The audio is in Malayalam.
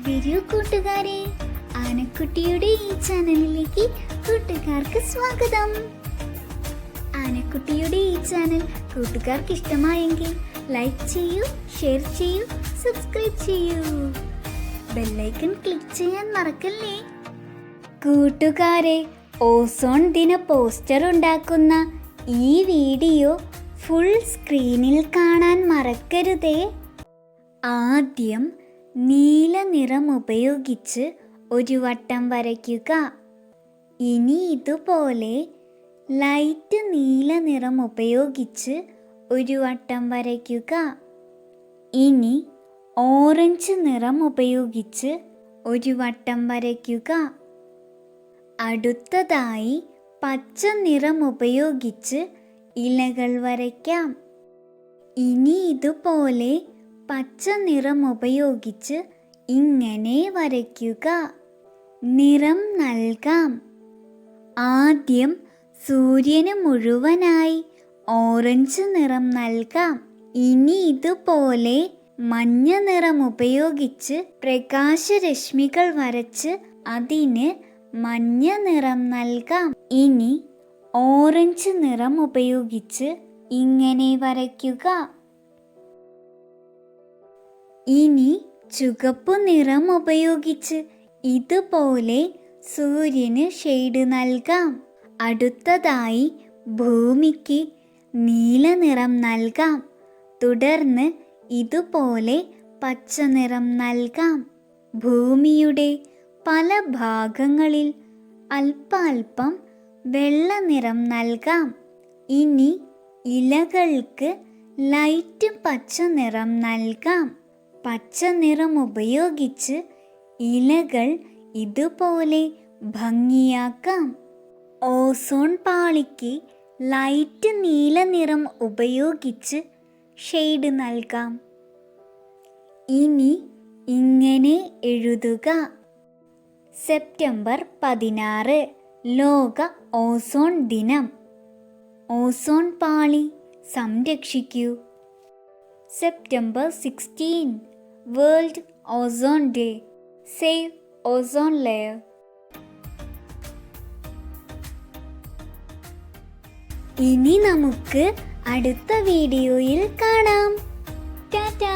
വരൂ കൂട്ടുകാരെ, ആനക്കുട്ടിയുടെ ഈ ചാനലിലേക്ക് കൂട്ടുകാർക്ക് സ്വാഗതം. ആനക്കുട്ടിയുടെ ഈ ചാനൽ കൂട്ടുകാർക്ക് ഇഷ്ടമായെങ്കിൽ ലൈക്ക് ചെയ്യൂ, ഷെയർ ചെയ്യൂ, സബ്സ്ക്രൈബ് ചെയ്യൂ. ബെല്ലൈക്കൺ ക്ലിക്ക് ചെയ്യാൻ മറക്കല്ലേ. കൂട്ടുകാരെ, ഓസോൺ ദിന പോസ്റ്റർ ഉണ്ടാക്കുന്ന ഈ വീഡിയോ ഫുൾ സ്ക്രീനിൽ കാണാൻ മറക്കരുതേ. ആദ്യം നീല നിറം ഉപയോഗിച്ച് ഒരു വട്ടം വരയ്ക്കുക. ഇനി ഇതുപോലെ ലൈറ്റ് നീല നിറം ഉപയോഗിച്ച് ഒരു വട്ടം വരയ്ക്കുക. ഇനി ഓറഞ്ച് നിറം ഉപയോഗിച്ച് ഒരു വട്ടം വരയ്ക്കുക. അടുത്തതായി പച്ച നിറം ഉപയോഗിച്ച് ഇലകൾ വരയ്ക്കാം. ഇനി ഇതുപോലെ പച്ച നിറം ഉപയോഗിച്ച് ഇങ്ങനെ വരയ്ക്കുക. നിറം നൽകാം. ആദ്യം സൂര്യന് മുഴുവനായി ഓറഞ്ച് നിറം നൽകാം. ഇനി ഇതുപോലെ മഞ്ഞ നിറം ഉപയോഗിച്ച് പ്രകാശരശ്മികൾ വരച്ച് അതിന് മഞ്ഞ നിറം നൽകാം. ഇനി ഓറഞ്ച് നിറം ഉപയോഗിച്ച് ഇങ്ങനെ വരയ്ക്കുക. ഇനി ചുവപ്പ് നിറം ഉപയോഗിച്ച് ഇതുപോലെ സൂര്യന് ഷെയ്ഡ് നൽകാം. അടുത്തതായി ഭൂമിക്ക് നീല നിറം നൽകാം. തുടർന്ന് ഇതുപോലെ പച്ച നിറം നൽകാം. ഭൂമിയുടെ പല ഭാഗങ്ങളിൽ അല്പാൽപ്പം വെള്ള നിറം നൽകാം. ഇനി ഇലകൾക്ക് ലൈറ്റ് പച്ച നിറം നൽകാം. പച്ച നിറം ഉപയോഗിച്ച് ഇലകൾ ഇതുപോലെ ഭംഗിയാക്കാം. ഓസോൺ പാളിക്ക് ലൈറ്റ് നീല നിറം ഉപയോഗിച്ച് ഷെയ്ഡ് നൽകാം. ഇനി ഇങ്ങനെ എഴുതുക: സെപ്റ്റംബർ 16 ലോക ഓസോൺ ദിനം. ഓസോൺ പാളി സംരക്ഷിക്കൂ. September 16 World Ozone Day. Save ozone layer. ഇനി നമുക്ക് അടുത്ത വീഡിയോയിൽ കാണാം. ടാറ്റാ.